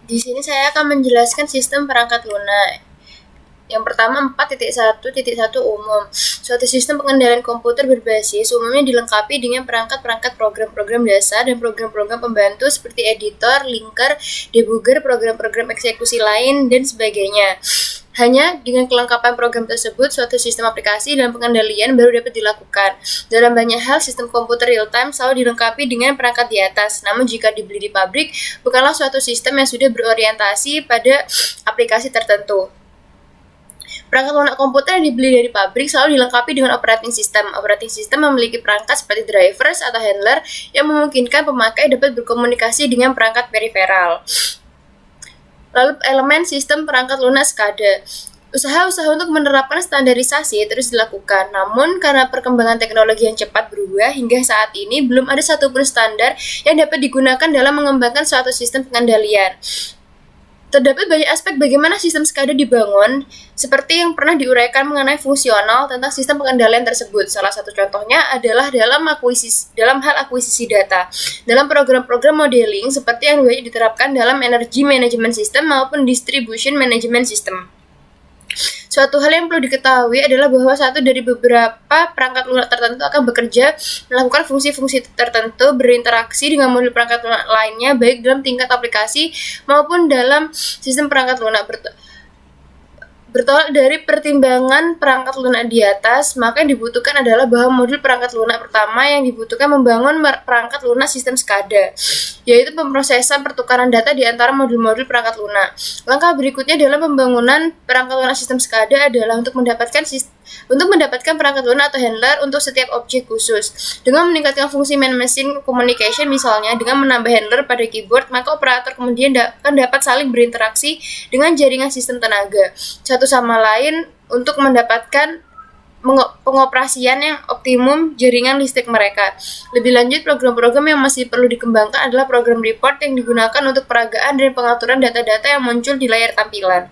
Di sini saya akan menjelaskan sistem perangkat lunak. Yang pertama 4.1.1 umum. Suatu sistem pengendalian komputer berbasis umumnya dilengkapi dengan perangkat-perangkat program-program dasar dan program-program pembantu seperti editor, linker, debugger, program-program eksekusi lain, dan sebagainya. Hanya dengan kelengkapan program tersebut, suatu sistem aplikasi dan pengendalian baru dapat dilakukan. Dalam banyak hal, sistem komputer real-time selalu dilengkapi dengan perangkat di atas. Namun jika dibeli di pabrik, bukanlah suatu sistem yang sudah berorientasi pada aplikasi tertentu. Perangkat lunak komputer yang dibeli dari pabrik selalu dilengkapi dengan operating system. Operating system memiliki perangkat seperti drivers atau handler yang memungkinkan pemakai dapat berkomunikasi dengan perangkat periferal. Lalu elemen sistem perangkat lunak SCADA. Usaha-usaha untuk menerapkan standarisasi terus dilakukan, namun karena perkembangan teknologi yang cepat berubah, hingga saat ini belum ada satupun standar yang dapat digunakan dalam mengembangkan suatu sistem pengendalian. Terdapat banyak aspek bagaimana sistem SCADA dibangun, seperti yang pernah diuraikan mengenai fungsional tentang sistem pengendalian tersebut. Salah satu contohnya adalah dalam hal akuisisi data. Dalam program-program modeling seperti yang diterapkan dalam Energy Management System maupun Distribution Management System. Suatu hal yang perlu diketahui adalah bahwa satu dari beberapa perangkat lunak tertentu akan bekerja melakukan fungsi-fungsi tertentu berinteraksi dengan modul perangkat lunak lainnya baik dalam tingkat aplikasi maupun dalam sistem perangkat lunak. Bertolak dari pertimbangan perangkat lunak di atas, maka yang dibutuhkan adalah bahwa modul perangkat lunak pertama yang dibutuhkan membangun perangkat lunak sistem SCADA, yaitu pemrosesan pertukaran data di antara modul-modul perangkat lunak. Langkah berikutnya dalam pembangunan perangkat lunak sistem SCADA adalah untuk mendapatkan perangkat lunak atau handler untuk setiap objek khusus. Dengan meningkatkan fungsi man-machine communication misalnya dengan menambah handler pada keyboard, maka operator kemudian akan dapat saling berinteraksi dengan jaringan sistem tenaga satu sama lain untuk mendapatkan pengoperasian yang optimum jaringan listrik mereka. Lebih lanjut, program-program yang masih perlu dikembangkan adalah program report yang digunakan untuk peragaan dan pengaturan data-data yang muncul di layar tampilan.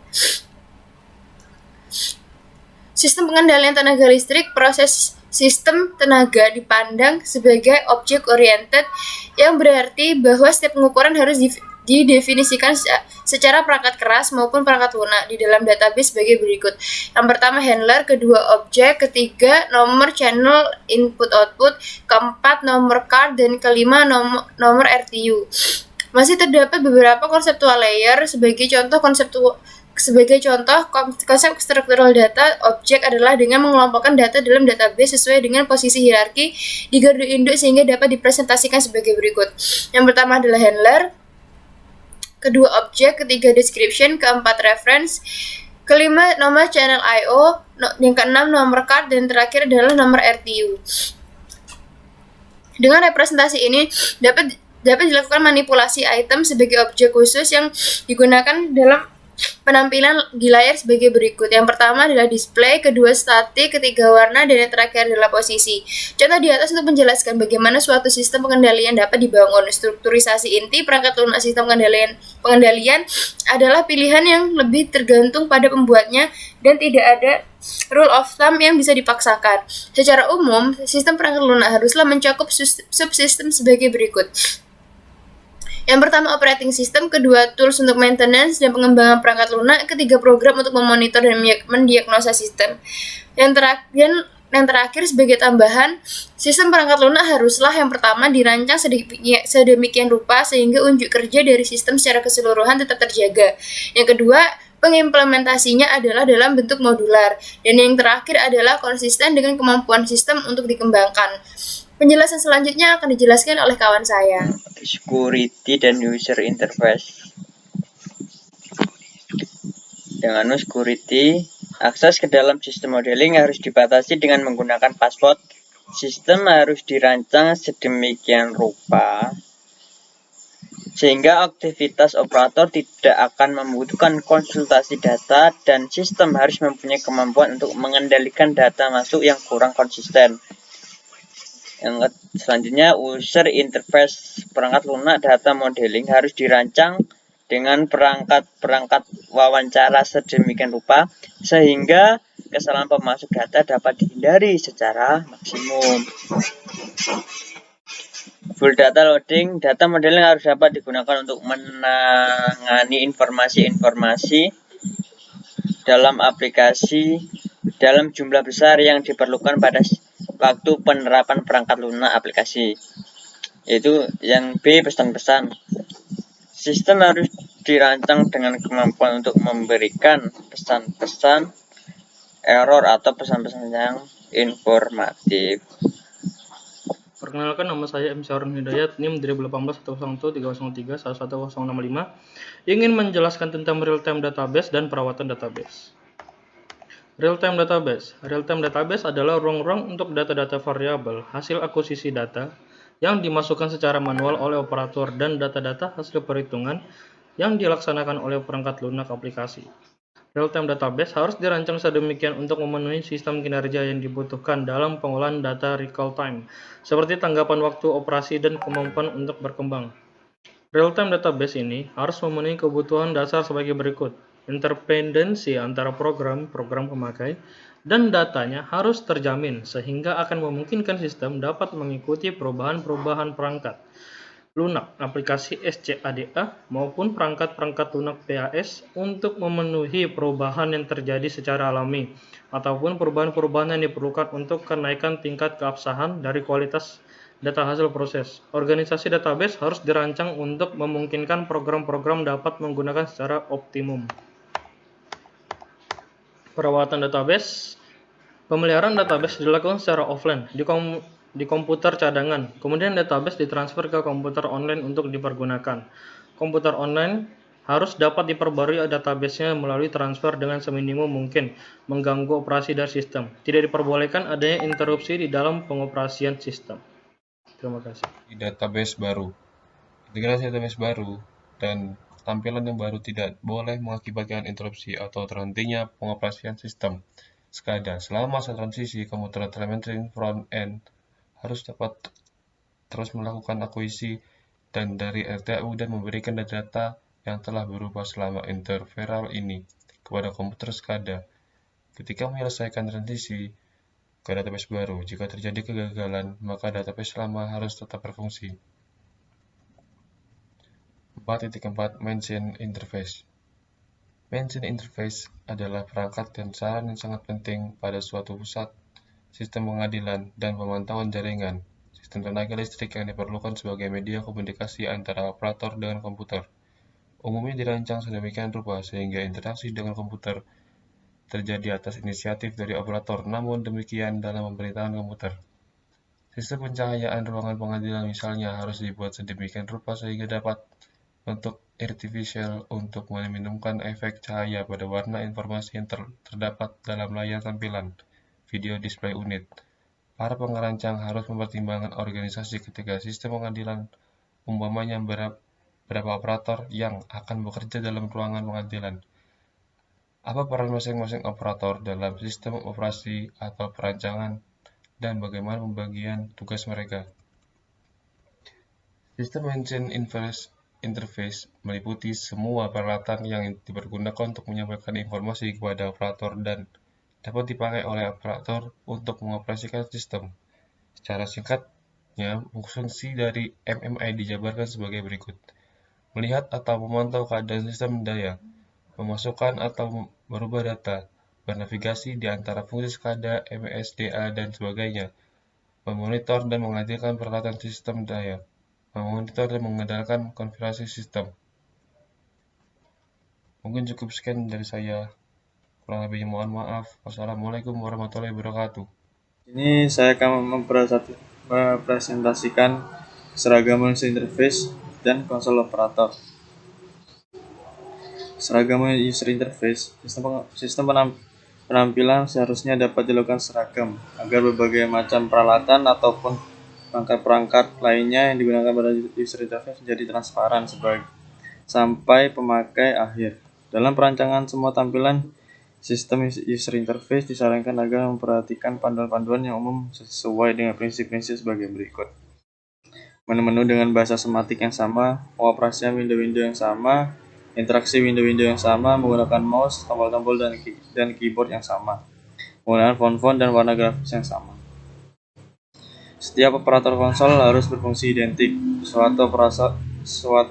Sistem pengendalian tenaga listrik, proses sistem tenaga dipandang sebagai objek-oriented yang berarti bahwa setiap pengukuran harus didefinisikan secara perangkat keras maupun perangkat lunak di dalam database sebagai berikut. Yang pertama handler, kedua objek, ketiga nomor channel input-output, keempat nomor card, dan kelima nomor RTU. Masih terdapat beberapa conceptual layer. Sebagai contoh, konsep struktural data objek adalah dengan mengelompokkan data dalam database sesuai dengan posisi hierarki di gardu induk sehingga dapat dipresentasikan sebagai berikut. Yang pertama adalah handler, kedua objek, ketiga description, keempat reference, kelima nomor channel I/O, yang keenam nomor card, dan terakhir adalah nomor RTU. Dengan representasi ini dapat dilakukan manipulasi item sebagai objek khusus yang digunakan dalam penampilan di layar sebagai berikut. Yang pertama adalah display, kedua statik, ketiga warna, dan yang terakhir adalah posisi. Contoh di atas untuk menjelaskan bagaimana suatu sistem pengendalian dapat dibangun. Strukturisasi inti perangkat lunak sistem pengendalian adalah pilihan yang lebih tergantung pada pembuatnya dan tidak ada rule of thumb yang bisa dipaksakan. Secara umum, sistem perangkat lunak haruslah mencakup subsistem sebagai berikut. Yang pertama operating system, kedua tools untuk maintenance dan pengembangan perangkat lunak, ketiga program untuk memonitor dan mendiagnosa sistem. Yang terakhir sebagai tambahan, sistem perangkat lunak haruslah yang pertama dirancang sedemikian rupa sehingga unjuk kerja dari sistem secara keseluruhan tetap terjaga. Yang kedua, pengimplementasinya adalah dalam bentuk modular. Dan yang terakhir adalah konsisten dengan kemampuan sistem untuk dikembangkan. Penjelasan selanjutnya akan dijelaskan oleh kawan saya. Security dan user interface. Dengan security, akses ke dalam sistem modeling harus dibatasi dengan menggunakan password. Sistem harus dirancang sedemikian rupa sehingga aktivitas operator tidak akan membutuhkan konsultasi data, dan sistem harus mempunyai kemampuan untuk mengendalikan data masuk yang kurang konsisten. Yang selanjutnya, user interface. Perangkat lunak data modeling harus dirancang dengan perangkat wawancara sedemikian rupa sehingga kesalahan pemasuk data dapat dihindari secara maksimum. Full data loading, data modeling harus dapat digunakan untuk menangani informasi-informasi dalam aplikasi dalam jumlah besar yang diperlukan pada waktu penerapan perangkat lunak aplikasi. Yaitu yang B, pesan-pesan. Sistem harus dirancang dengan kemampuan untuk memberikan pesan-pesan, error atau pesan-pesan yang informatif. Perkenalkan, nama saya M. Syarun Hidayat, NIM 2018-101-303-11065, ingin menjelaskan tentang real-time database dan perawatan database. Real-time database. Real-time database adalah ruang-ruang untuk data-data variabel, hasil akuisisi data, yang dimasukkan secara manual oleh operator dan data-data hasil perhitungan yang dilaksanakan oleh perangkat lunak aplikasi. Real-time database harus dirancang sedemikian untuk memenuhi sistem kinerja yang dibutuhkan dalam pengolahan data real time, seperti tanggapan waktu operasi dan kemampuan untuk berkembang. Real-time database ini harus memenuhi kebutuhan dasar sebagai berikut. Interdependensi antara program pemakai dan datanya harus terjamin, sehingga akan memungkinkan sistem dapat mengikuti perubahan-perubahan perangkat lunak aplikasi SCADA maupun perangkat-perangkat lunak PAS untuk memenuhi perubahan yang terjadi secara alami ataupun perubahan-perubahan yang diperlukan untuk kenaikan tingkat keabsahan dari kualitas data hasil proses. Organisasi database harus dirancang untuk memungkinkan program-program dapat menggunakan secara optimum. Perawatan database. Pemeliharaan database dilakukan secara offline di komputer cadangan, kemudian database ditransfer ke komputer online untuk dipergunakan. Komputer online harus dapat diperbarui database-nya melalui transfer dengan seminimum mungkin mengganggu operasi dari sistem. Tidak diperbolehkan adanya interupsi di dalam pengoperasian sistem. Terima kasih. Di database baru. Integrasi database baru dan tampilan yang baru tidak boleh mengakibatkan interupsi atau terhentinya pengoperasian sistem. SCADA. Selama masa transisi, komputer telemetri front-end harus dapat terus melakukan akuisisi dan dari RTU dan memberikan data yang telah berubah selama interval ini kepada komputer SCADA. Ketika menyelesaikan transisi ke database baru, jika terjadi kegagalan, maka database lama harus tetap berfungsi. 4.4 Machine Interface. Machine Interface adalah perangkat dan saran yang sangat penting pada suatu pusat sistem pengadilan dan pemantauan jaringan, sistem tenaga listrik yang diperlukan sebagai media komunikasi antara operator dengan komputer. Umumnya dirancang sedemikian rupa sehingga interaksi dengan komputer terjadi atas inisiatif dari operator, namun demikian dalam pemerintahan komputer. Sistem pencahayaan ruangan pengadilan misalnya harus dibuat sedemikian rupa sehingga dapat bentuk artificial untuk meminimumkan efek cahaya pada warna informasi yang terdapat dalam layar tampilan video display unit. Para pengerancang harus mempertimbangkan organisasi ketika sistem pengadilan, umpamanya berapa operator yang akan bekerja dalam ruangan pengadilan. Apa peran masing-masing operator dalam sistem operasi atau perancangan dan bagaimana pembagian tugas mereka. Sistem Machine Interface meliputi semua peralatan yang dipergunakan untuk menyampaikan informasi kepada operator dan dapat dipakai oleh operator untuk mengoperasikan sistem. Secara singkatnya, fungsi dari MMI dijabarkan sebagai berikut. Melihat atau memantau keadaan sistem daya, memasukkan atau merubah data, bernavigasi di antara fungsi SCADA, MSDA, dan sebagainya, memonitor dan menghadirkan peralatan sistem daya, memonitor dan mengendalikan konfigurasi sistem. Mungkin cukup sekian dari saya. Kurang lebihnya mohon maaf. Wassalamualaikum warahmatullahi wabarakatuh. Ini saya akan mempresentasikan seragaman user interface dan konsol operator. Seragaman user interface, sistem penampilan seharusnya dapat dilakukan seragam agar berbagai macam peralatan ataupun perangkat-perangkat lainnya yang digunakan pada user interface menjadi transparan sampai pemakai akhir. Dalam perancangan semua tampilan sistem user interface disarankan agar memperhatikan panduan-panduan yang umum sesuai dengan prinsip-prinsip sebagai berikut. Menu-menu dengan bahasa sematik yang sama, pengoperasian window-window yang sama, interaksi window-window yang sama, menggunakan mouse, tombol-tombol dan keyboard yang sama, menggunakan font-font dan warna grafis yang sama. Setiap operator konsol harus berfungsi identik. Suatu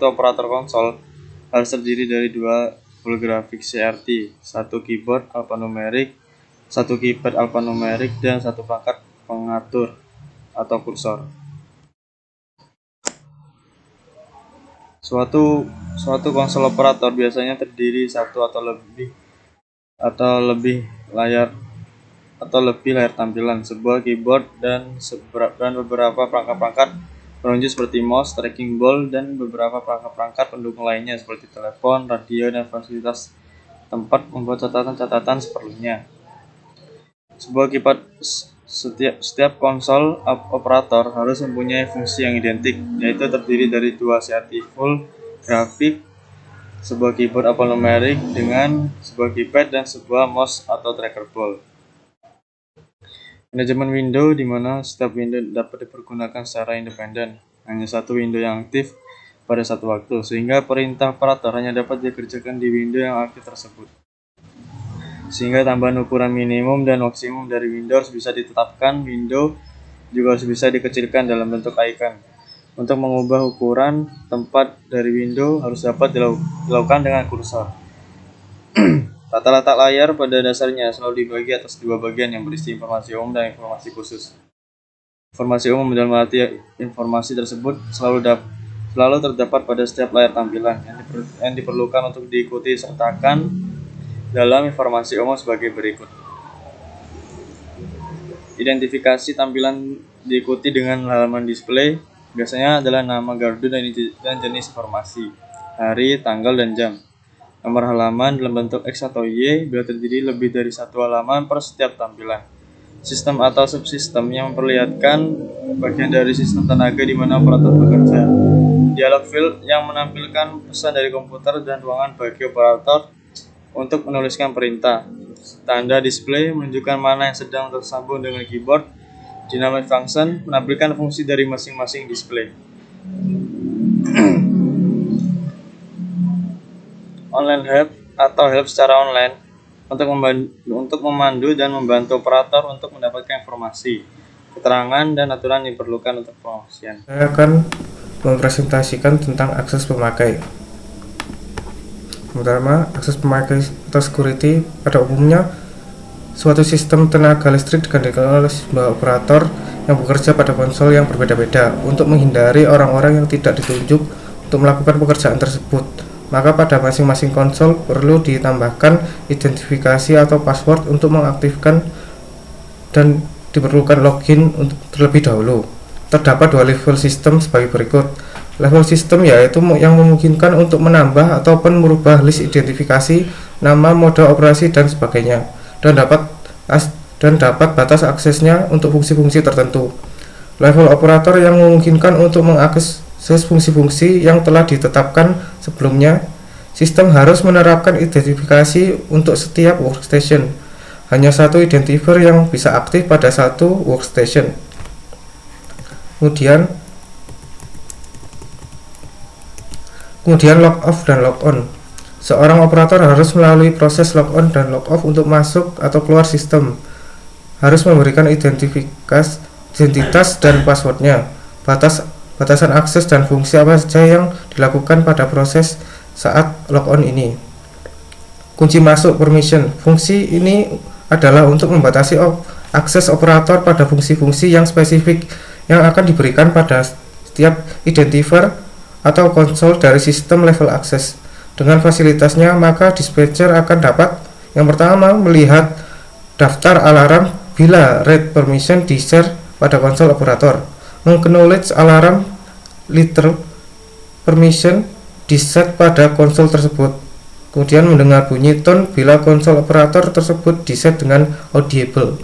operator konsol harus terdiri dari dua full graphic CRT, satu keyboard alphanumerik, satu keypad alphanumerik, dan satu perangkat pengatur atau kursor. Suatu konsol operator biasanya terdiri satu atau lebih layar tampilan, sebuah keyboard dan beberapa perangkat-perangkat penunjuk seperti mouse, tracking ball, dan beberapa perangkat-perangkat pendukung lainnya seperti telepon, radio, dan fasilitas tempat membuat catatan-catatan seperlunya. Setiap konsol operator harus mempunyai fungsi yang identik, yaitu terdiri dari dua CRT full grafik, sebuah keyboard alphanumerik dengan sebuah keypad, dan sebuah mouse atau tracker ball. Manajemen window, di mana setiap window dapat dipergunakan secara independen, hanya satu window yang aktif pada satu waktu, sehingga perintah operator hanya dapat dikerjakan di window yang aktif tersebut. Sehingga tambahan ukuran minimum dan maksimum dari Windows bisa ditetapkan. Window juga bisa dikecilkan dalam bentuk icon. Untuk mengubah ukuran tempat dari window harus dapat dilakukan dengan kursor. Tata letak layar pada dasarnya selalu dibagi atas dua bagian yang berisi informasi umum dan informasi khusus. Informasi umum dalam arti informasi tersebut selalu terdapat pada setiap layar tampilan yang diperlukan untuk diikuti sertakan dalam informasi umum sebagai berikut. Identifikasi tampilan diikuti dengan halaman display, biasanya adalah nama gardu dan jenis informasi, hari, tanggal, dan jam. Nomor halaman dalam bentuk X atau Y bila terdiri lebih dari satu halaman per setiap tampilan. Sistem atau subsistem yang memperlihatkan bagian dari sistem tenaga di mana operator bekerja. Dialog field yang menampilkan pesan dari komputer dan ruangan bagi operator untuk menuliskan perintah. Tanda display menunjukkan mana yang sedang tersambung dengan keyboard. Dynamic function menampilkan fungsi dari masing-masing display. Online help atau help secara online untuk memandu dan membantu operator untuk mendapatkan informasi, keterangan, dan aturan yang diperlukan untuk pengungsian. Saya akan mempresentasikan tentang akses pemakai. Pertama, akses pemakai atau security. Pada umumnya, suatu sistem tenaga listrik dikendalikan oleh sebuah operator yang bekerja pada konsol yang berbeda-beda untuk menghindari orang-orang yang tidak ditunjuk untuk melakukan pekerjaan tersebut. Maka pada masing-masing konsol perlu ditambahkan identifikasi atau password untuk mengaktifkan dan diperlukan login untuk terlebih dahulu. Terdapat dua level sistem sebagai berikut. Level sistem yaitu yang memungkinkan untuk menambah ataupun merubah list identifikasi, nama, mode operasi, dan sebagainya, dan dapat batas aksesnya untuk fungsi-fungsi tertentu. Level operator yang memungkinkan untuk mengakses fungsi-fungsi yang telah ditetapkan sebelumnya. Sistem harus menerapkan identifikasi untuk setiap workstation. Hanya satu identifier yang bisa aktif pada satu workstation. Kemudian log off dan log on. Seorang operator harus melalui proses log on dan log off untuk masuk atau keluar sistem. Harus memberikan identitas dan passwordnya, batasan akses dan fungsi apa saja yang dilakukan pada proses saat log on ini. Kunci masuk permission. Fungsi ini adalah untuk membatasi akses operator pada fungsi-fungsi yang spesifik yang akan diberikan pada setiap identifier atau konsol dari sistem level akses. Dengan fasilitasnya, maka dispatcher akan dapat yang pertama melihat daftar alarm bila read permission di-share pada konsol operator, meng-acknowledge alarm letter permission di-set pada konsol tersebut, kemudian mendengar bunyi tone bila konsol operator tersebut di-set dengan audible.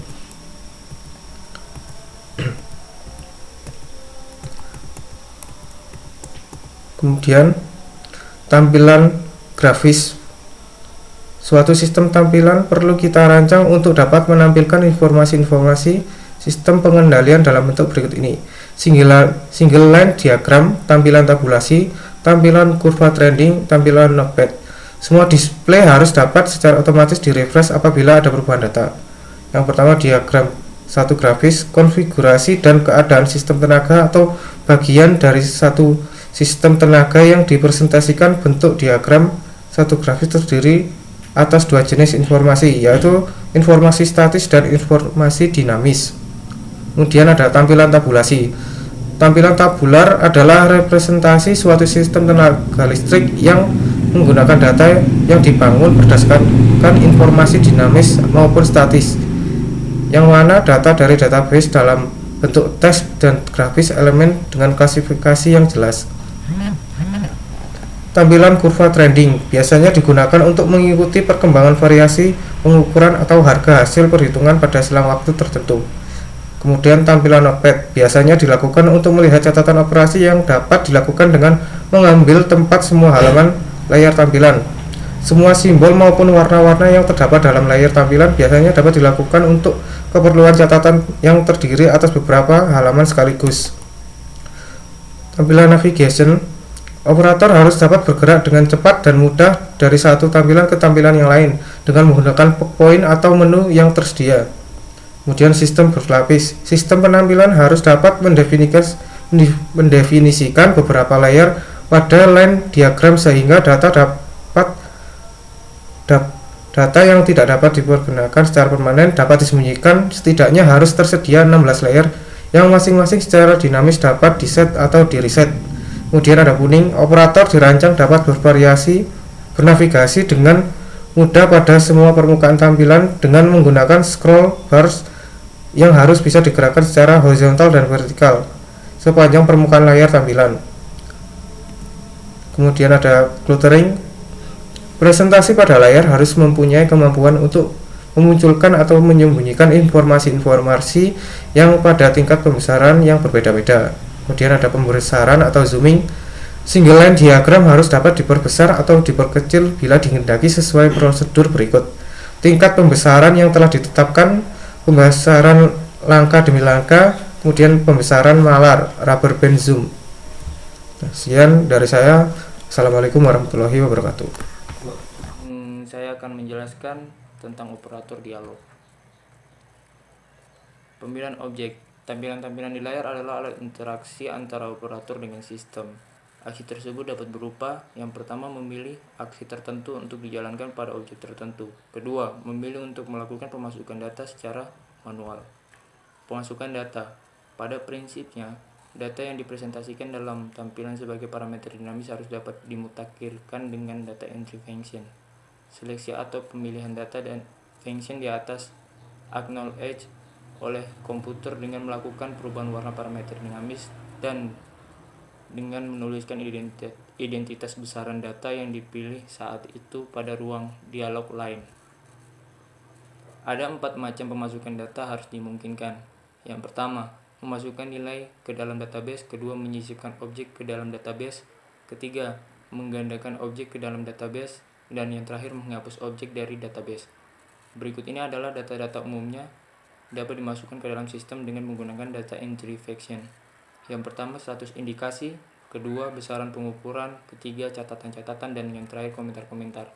Kemudian tampilan grafis. Suatu sistem tampilan perlu kita rancang untuk dapat menampilkan informasi-informasi sistem pengendalian dalam bentuk berikut ini: single line diagram, tampilan tabulasi, tampilan kurva trending, tampilan notepad. Semua display harus dapat secara otomatis direfresh apabila ada perubahan data. Yang pertama, diagram satu grafis, konfigurasi dan keadaan sistem tenaga atau bagian dari satu sistem tenaga yang dipresentasikan bentuk diagram. Satu grafis terdiri atas dua jenis informasi, yaitu informasi statis dan informasi dinamis. Kemudian ada tampilan tabulasi. Tampilan tabular adalah representasi suatu sistem tenaga listrik yang menggunakan data yang dibangun berdasarkan informasi dinamis maupun statis, yang mana data dari database dalam bentuk teks dan grafis elemen dengan klasifikasi yang jelas. Tampilan kurva trending biasanya digunakan untuk mengikuti perkembangan variasi pengukuran atau harga hasil perhitungan pada selang waktu tertentu. Kemudian tampilan notepad biasanya dilakukan untuk melihat catatan operasi yang dapat dilakukan dengan mengambil tempat semua halaman layar tampilan. Semua simbol maupun warna-warna yang terdapat dalam layar tampilan biasanya dapat dilakukan untuk keperluan catatan yang terdiri atas beberapa halaman sekaligus. Tampilan navigation, operator harus dapat bergerak dengan cepat dan mudah dari satu tampilan ke tampilan yang lain dengan menggunakan poin atau menu yang tersedia. Kemudian sistem berlapis. Sistem penampilan harus dapat mendefinisikan beberapa layar pada line diagram sehingga data yang tidak dapat dipergunakan secara permanen dapat disembunyikan. Setidaknya harus tersedia 16 layer yang masing-masing secara dinamis dapat diset atau di-reset. Kemudian ada kuning, operator dirancang dapat bernavigasi dengan mudah pada semua permukaan tampilan dengan menggunakan scroll bars yang harus bisa digerakkan secara horizontal dan vertikal sepanjang permukaan layar tampilan. Kemudian ada cluttering. Presentasi pada layar harus mempunyai kemampuan untuk memunculkan atau menyembunyikan informasi-informasi yang pada tingkat pembesaran yang berbeda-beda. Kemudian ada pembesaran atau zooming. Single line diagram harus dapat diperbesar atau diperkecil bila dikehendaki sesuai prosedur berikut. Tingkat pembesaran yang telah ditetapkan, pembesaran langkah demi langkah, kemudian pembesaran malar, rubber band zoom. Sekian dari saya. Assalamualaikum warahmatullahi wabarakatuh. Saya akan menjelaskan tentang operator dialog. Pemilihan objek. Tampilan-tampilan di layar adalah alat interaksi antara operator dengan sistem. Aksi tersebut dapat berupa: yang pertama, memilih aksi tertentu untuk dijalankan pada objek tertentu. Kedua, memilih untuk melakukan pemasukan data secara manual. Pemasukan data. Pada prinsipnya, data yang dipresentasikan dalam tampilan sebagai parameter dinamis harus dapat dimutakhirkan dengan data entry function. Seleksi atau pemilihan data dan function di atas acknowledge oleh komputer dengan melakukan perubahan warna parameter dinamis dan dengan menuliskan identitas besaran data yang dipilih saat itu pada ruang dialog lain. Ada 4 macam pemasukan data harus dimungkinkan. Yang pertama, memasukkan nilai ke dalam database. Kedua, menyisipkan objek ke dalam database. Ketiga, menggandakan objek ke dalam database. Dan yang terakhir, menghapus objek dari database. Berikut ini adalah data-data umumnya dapat dimasukkan ke dalam sistem dengan menggunakan data entry function. Yang pertama, status indikasi. Kedua, besaran pengukuran. Ketiga, catatan-catatan. Dan yang terakhir, komentar-komentar.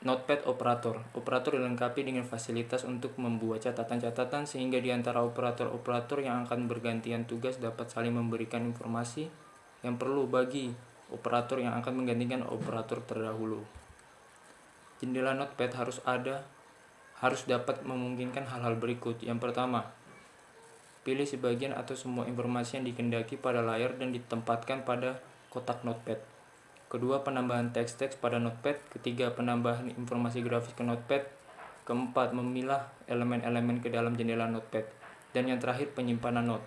Notepad operator. Operator dilengkapi dengan fasilitas untuk membuat catatan-catatan sehingga di antara operator-operator yang akan bergantian tugas dapat saling memberikan informasi yang perlu bagi operator yang akan menggantikan operator terdahulu. Jendela notepad harus dapat memungkinkan hal-hal berikut. Yang pertama, pilih sebagian atau semua informasi yang dikehendaki pada layar dan ditempatkan pada kotak notepad. Kedua, penambahan teks-teks pada notepad. Ketiga, penambahan informasi grafis ke notepad. Keempat, memilah elemen-elemen ke dalam jendela notepad. Dan yang terakhir, penyimpanan note.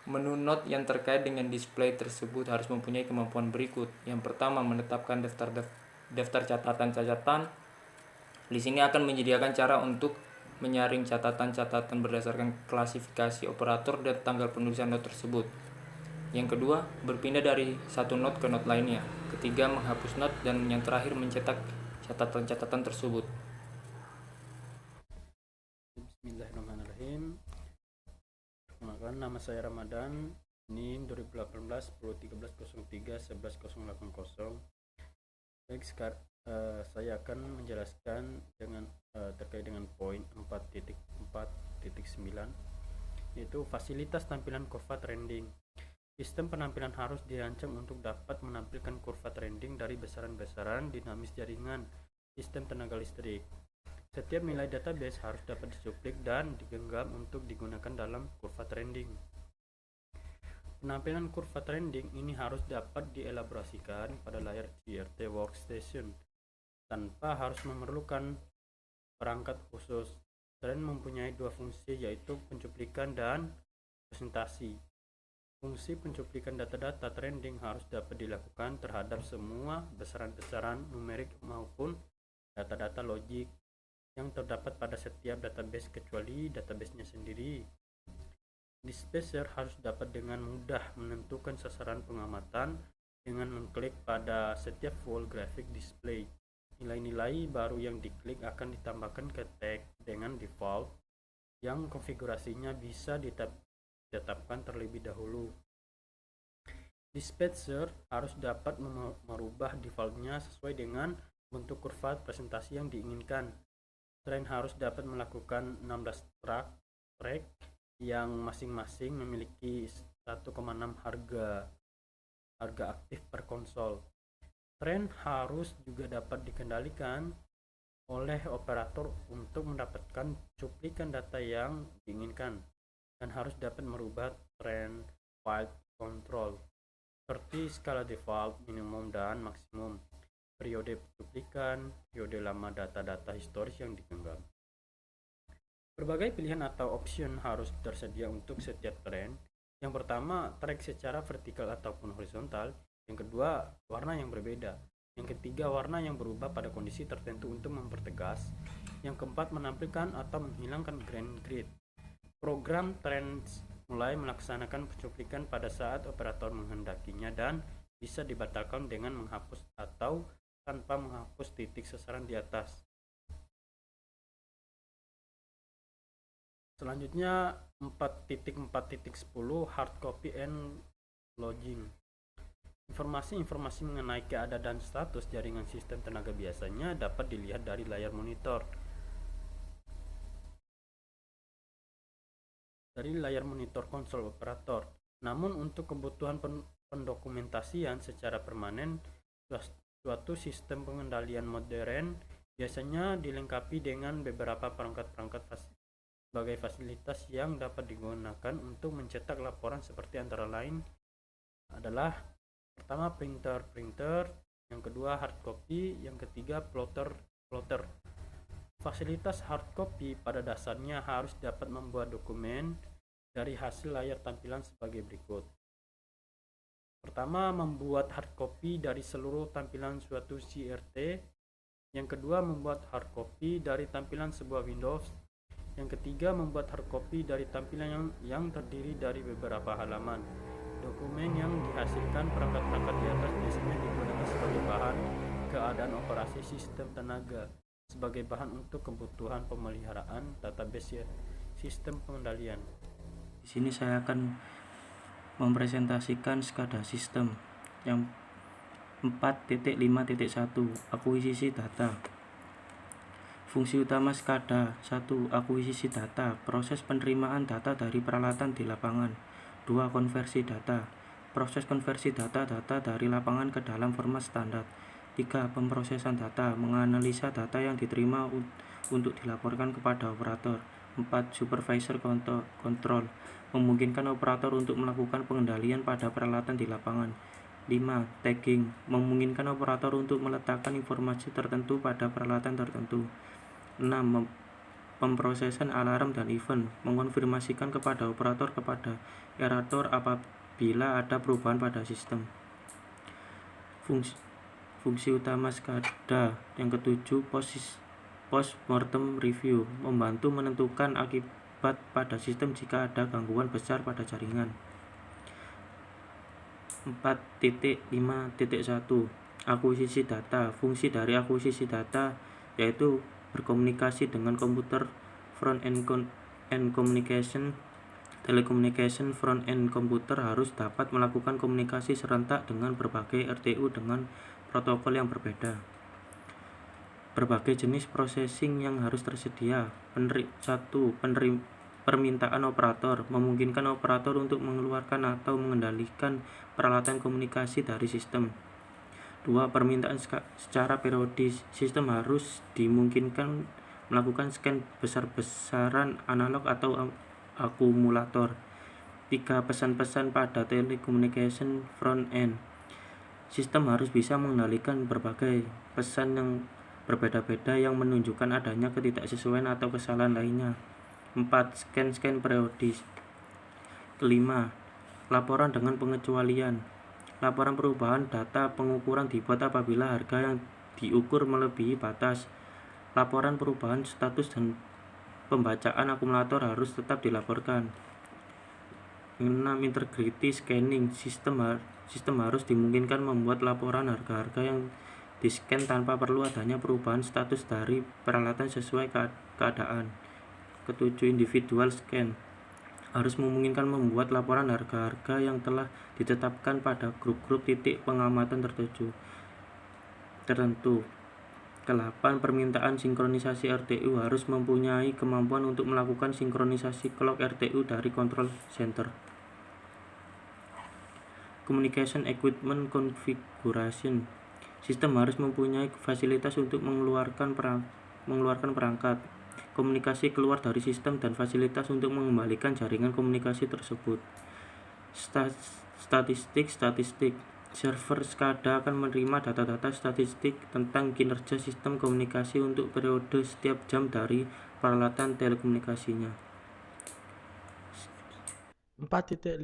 Menu note yang terkait dengan display tersebut harus mempunyai kemampuan berikut. Yang pertama, menetapkan daftar catatan-catatan. Di sini akan menyediakan cara untuk menyaring catatan-catatan berdasarkan klasifikasi operator dan tanggal penulisan note tersebut. Yang kedua, berpindah dari satu note ke note lainnya. Ketiga, menghapus note. Dan yang terakhir, mencetak catatan-catatan tersebut. Bismillahirrahmanirrahim. Perkenalkan, nama saya Ramadan. NIM 2018 101303 11080. Baik, saya akan menjelaskan terkait dengan poin 4.4.9, yaitu fasilitas tampilan kurva trending. Sistem penampilan harus dirancang untuk dapat menampilkan kurva trending dari besaran-besaran dinamis jaringan sistem tenaga listrik. Setiap nilai database harus dapat dicuplik dan digenggam untuk digunakan dalam kurva trending. Penampilan kurva trending ini harus dapat dielaborasikan pada layar CRT workstation tanpa harus memerlukan perangkat khusus. Trend mempunyai dua fungsi, yaitu pencuplikan dan presentasi. Fungsi pencuplikan data-data trending harus dapat dilakukan terhadap semua besaran-besaran numerik maupun data-data logik yang terdapat pada setiap database kecuali databasenya sendiri. Dispenser harus dapat dengan mudah menentukan sasaran pengamatan dengan mengklik pada setiap full graphic display. Nilai-nilai baru yang diklik akan ditambahkan ke tag dengan default yang konfigurasinya bisa ditetapkan terlebih dahulu. Dispenser harus dapat merubah defaultnya sesuai dengan bentuk kurva presentasi yang diinginkan. Trend harus dapat melakukan 16 track yang masing-masing memiliki 1,6 harga aktif per konsol. Trend harus juga dapat dikendalikan oleh operator untuk mendapatkan cuplikan data yang diinginkan, dan harus dapat merubah trend file control seperti skala default, minimum dan maksimum, periode cuplikan, periode lama data-data historis yang digenggam. Berbagai pilihan atau option harus tersedia untuk setiap trend. Yang pertama, track secara vertikal ataupun horizontal. Yang kedua, warna yang berbeda. Yang ketiga, warna yang berubah pada kondisi tertentu untuk mempertegas. Yang keempat, menampilkan atau menghilangkan grand grid. Program trends mulai melaksanakan pencuplikan pada saat operator menghendakinya dan bisa dibatalkan dengan menghapus atau tanpa menghapus titik sasaran di atas. Selanjutnya 4.4.10 hard copy and logging. Informasi-informasi mengenai keadaan dan status jaringan sistem tenaga biasanya dapat dilihat dari layar monitor. Konsol operator. Namun untuk kebutuhan pendokumentasian secara permanen, suatu sistem pengendalian modern biasanya dilengkapi dengan beberapa perangkat-perangkat sebagai fasilitas yang dapat digunakan untuk mencetak laporan, seperti antara lain adalah pertama printer, yang kedua hard copy, yang ketiga plotter. Fasilitas hard copy pada dasarnya harus dapat membuat dokumen dari hasil layar tampilan sebagai berikut. Pertama, membuat hard copy dari seluruh tampilan suatu CRT. Yang kedua, membuat hard copy dari tampilan sebuah Windows. Yang ketiga, membuat hard copy dari tampilan yang terdiri dari beberapa halaman. Dokumen yang dihasilkan perangkat-perangkat di atas biasanya digunakan sebagai bahan keadaan operasi sistem tenaga, sebagai bahan untuk kebutuhan pemeliharaan database sistem pengendalian. Di sini saya akan mempresentasikan SCADA sistem yang 4.5.1 akuisisi data. Fungsi utama SCADA: 1. Akuisisi data, proses penerimaan data dari peralatan di lapangan. 2. Konversi data, proses konversi data dari lapangan ke dalam format standar. 3. Pemrosesan data, menganalisa data yang diterima untuk dilaporkan kepada operator. 4. Supervisor control, memungkinkan operator untuk melakukan pengendalian pada peralatan di lapangan. 5. Tagging, memungkinkan operator untuk meletakkan informasi tertentu pada peralatan tertentu. 6. Pemrosesan alarm dan event, mengonfirmasikan kepada operator apabila ada perubahan pada sistem. Fungsi utama SCADA yang ketujuh, post-mortem review, membantu menentukan akibat pada sistem jika ada gangguan besar pada jaringan. 4.5.1 akuisisi data. Fungsi dari akuisisi data yaitu berkomunikasi dengan komputer front-end communication. Telecommunication front-end komputer harus dapat melakukan komunikasi serentak dengan berbagai RTU dengan protokol yang berbeda. Berbagai jenis processing yang harus tersedia. Permintaan operator memungkinkan operator untuk mengeluarkan atau mengendalikan peralatan komunikasi dari sistem. 2. Permintaan secara periodis. Sistem harus dimungkinkan melakukan scan besar-besaran analog atau akumulator. 3. Pesan-pesan pada telecommunication front end. Sistem harus bisa mengendalikan berbagai pesan yang berbeda-beda yang menunjukkan adanya ketidaksesuaian atau kesalahan lainnya. 4. Scan periodis. 5. Laporan dengan pengecualian. Laporan perubahan data pengukuran dibuat apabila harga yang diukur melebihi batas. Laporan perubahan status dan pembacaan akumulator harus tetap dilaporkan. 6. Integrity scanning. Sistem harus dimungkinkan membuat laporan harga-harga yang di-scan tanpa perlu adanya perubahan status dari peralatan sesuai keadaan. 7. Individual scan. Harus memungkinkan membuat laporan harga-harga yang telah ditetapkan pada grup-grup titik pengamatan tertentu. 8. Permintaan sinkronisasi RTU. Harus mempunyai kemampuan untuk melakukan sinkronisasi clock RTU dari control center. Communication Equipment Configuration. Sistem harus mempunyai fasilitas untuk mengeluarkan perangkat komunikasi keluar dari sistem dan fasilitas untuk mengembalikan jaringan komunikasi tersebut. Statistik. Server SCADA akan menerima data-data statistik tentang kinerja sistem komunikasi untuk periode setiap jam dari peralatan telekomunikasinya. 4.52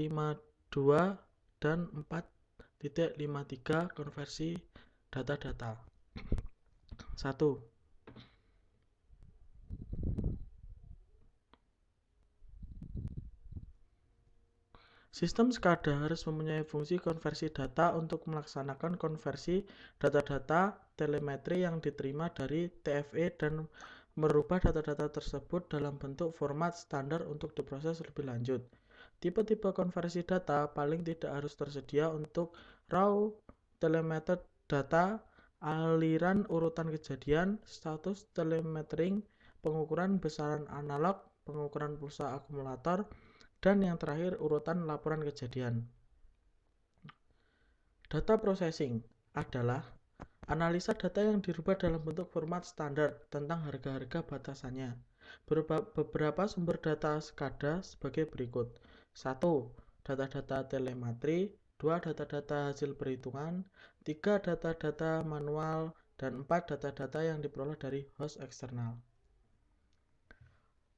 dan 4.53 konversi data-data. 1. Sistem SCADA harus mempunyai fungsi konversi data untuk melaksanakan konversi data-data telemetri yang diterima dari TFE dan merubah data-data tersebut dalam bentuk format standar untuk diproses lebih lanjut. Tipe-tipe konversi data paling tidak harus tersedia untuk raw telemetry data, aliran urutan kejadian, status telemetering, pengukuran besaran analog, pengukuran pulsa akumulator, dan yang terakhir urutan laporan kejadian. Data processing adalah analisa data yang dirubah dalam bentuk format standar tentang harga-harga batasannya. Beberapa sumber data SCADA sebagai berikut. 1. Data-data telemetri. 2. Data-data hasil perhitungan. 3. Data-data manual. Dan 4. Data-data yang diperoleh dari host eksternal.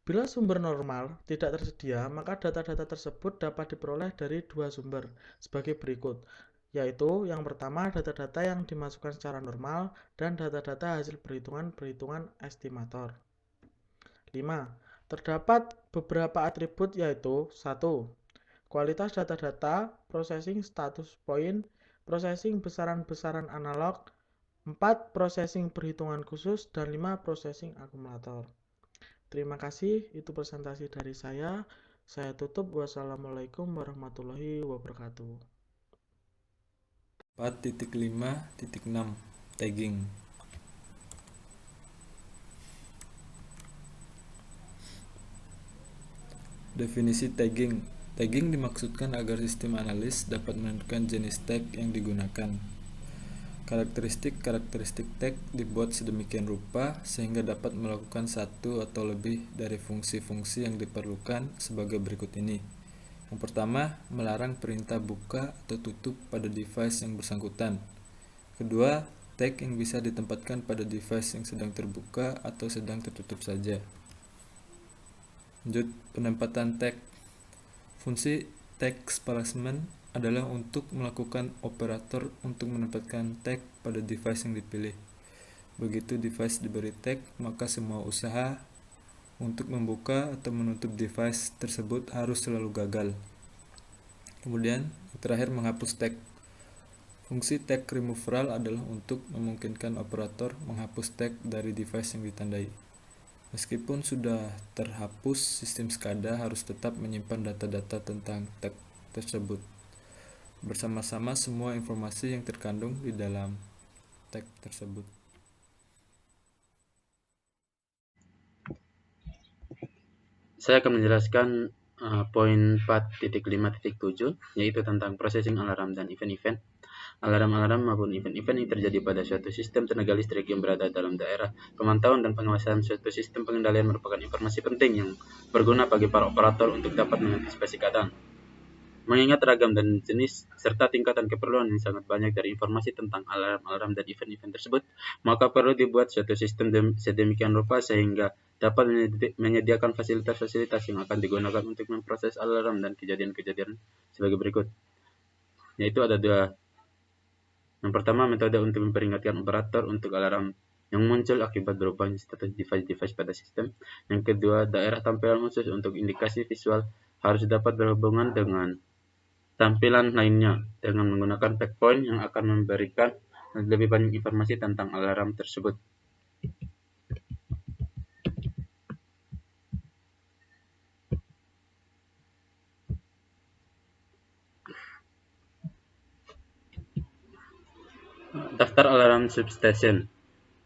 Bila sumber normal tidak tersedia, maka data-data tersebut dapat diperoleh dari dua sumber sebagai berikut, yaitu yang pertama data-data yang dimasukkan secara normal dan data-data hasil perhitungan estimator. 5. Terdapat beberapa atribut yaitu 1. Kualitas data-data, processing status point, processing besaran-besaran analog, 4. Processing perhitungan khusus, dan 5. Processing akumulator. Terima kasih, itu presentasi dari saya. Saya tutup. Wassalamualaikum warahmatullahi wabarakatuh. 4.5.6 Tagging. Definisi tagging. Tagging dimaksudkan agar sistem analis dapat menentukan jenis tag yang digunakan. Karakteristik tag dibuat sedemikian rupa sehingga dapat melakukan satu atau lebih dari fungsi-fungsi yang diperlukan sebagai berikut ini. Yang pertama, melarang perintah buka atau tutup pada device yang bersangkutan. Kedua, tag yang bisa ditempatkan pada device yang sedang terbuka atau sedang tertutup saja. Lanjut, penempatan tag. Fungsi tag placement adalah untuk melakukan operator untuk menempatkan tag pada device yang dipilih. Begitu device diberi tag, maka semua usaha untuk membuka atau menutup device tersebut harus selalu gagal. Kemudian, terakhir menghapus tag. Fungsi tag removal adalah untuk memungkinkan operator menghapus tag dari device yang ditandai. Meskipun sudah terhapus, sistem SCADA harus tetap menyimpan data-data tentang tag tersebut bersama-sama semua informasi yang terkandung di dalam tag tersebut. Saya akan menjelaskan poin 4.5.7, yaitu tentang processing alarm dan event-event. Alarm-alarm maupun event-event yang terjadi pada suatu sistem tenaga listrik yang berada dalam daerah pemantauan dan pengawasan suatu sistem pengendalian merupakan informasi penting yang berguna bagi para operator untuk dapat mengantisipasi keadaan. Mengingat ragam dan jenis serta tingkatan keperluan yang sangat banyak dari informasi tentang alarm-alarm dan event-event tersebut, maka perlu dibuat suatu sistem sedemikian rupa sehingga dapat menyediakan fasilitas-fasilitas yang akan digunakan untuk memproses alarm dan kejadian-kejadian sebagai berikut. Yaitu ada dua. Yang pertama, metode untuk memperingatkan operator untuk alarm yang muncul akibat berubahnya status device-device pada sistem. Yang kedua, daerah tampilan khusus untuk indikasi visual harus dapat berhubungan dengan tampilan lainnya dengan menggunakan checkpoint yang akan memberikan lebih banyak informasi tentang alarm tersebut. Daftar alarm substation.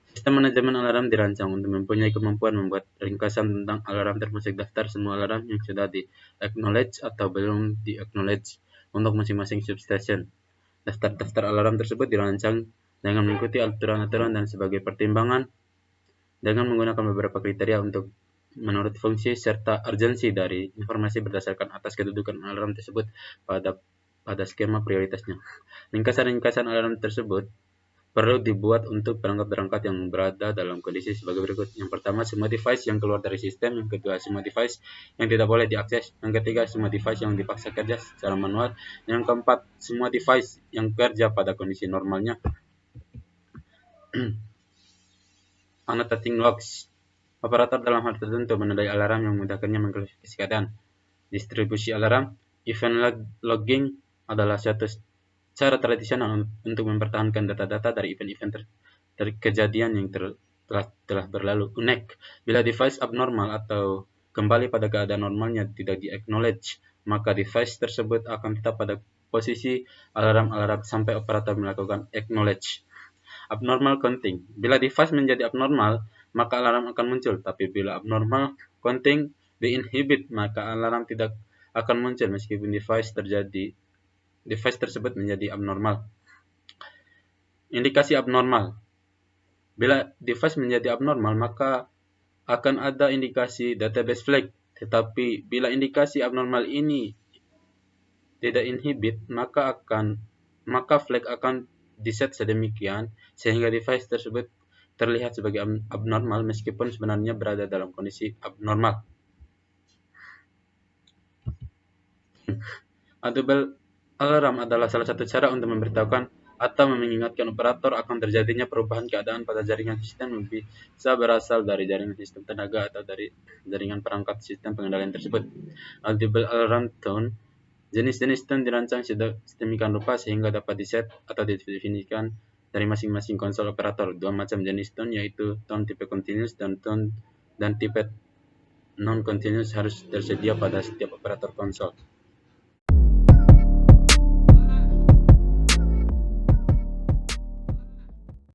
Sistem manajemen alarm dirancang untuk mempunyai kemampuan membuat ringkasan tentang alarm termasuk daftar semua alarm yang sudah di-acknowledge atau belum di-acknowledge untuk masing-masing substation. Daftar-daftar alarm tersebut dirancang dengan mengikuti aturan-aturan dan sebagai pertimbangan dengan menggunakan beberapa kriteria untuk menurut fungsi serta urgensi dari informasi berdasarkan atas kedudukan alarm tersebut pada skema prioritasnya. Ringkasan-ringkasan alarm tersebut perlu dibuat untuk perangkat-perangkat yang berada dalam kondisi sebagai berikut. Yang pertama, semua device yang keluar dari sistem. Yang kedua, semua device yang tidak boleh diakses. Yang ketiga, semua device yang dipaksa kerja secara manual. Yang keempat, semua device yang kerja pada kondisi normalnya. Annotating logs. Operator dalam hal tertentu menandai alarm yang memudahkannya mengklasifikasi keadaan. Distribusi alarm. Event logging adalah suatu cara tradisional untuk mempertahankan data-data dari event-event kejadian yang telah berlalu. Unek. Bila device abnormal atau kembali pada keadaan normalnya tidak di-acknowledge, maka device tersebut akan tetap pada posisi alarm-alarm sampai operator melakukan acknowledge. Abnormal counting. Bila device menjadi abnormal, maka alarm akan muncul. Tapi bila abnormal counting di-inhibit, maka alarm tidak akan muncul meskipun device tersebut menjadi abnormal. Indikasi abnormal. Bila device menjadi abnormal, maka akan ada indikasi database flag. Tetapi bila indikasi abnormal ini tidak inhibit, maka flag akan diset sedemikian sehingga device tersebut terlihat sebagai abnormal meskipun sebenarnya berada dalam kondisi abnormal. Audible alarm adalah salah satu cara untuk memberitahukan atau mengingatkan operator akan terjadinya perubahan keadaan pada jaringan sistem, bisa berasal dari jaringan sistem tenaga atau dari jaringan perangkat sistem pengendalian tersebut. Audible alarm tone. Jenis-jenis tone dirancang sedemikian rupa sehingga dapat diset atau didefinisikan dari masing-masing konsol operator. Dua macam jenis tone yaitu tone tipe continuous dan tipe non-continuous harus tersedia pada setiap operator konsol.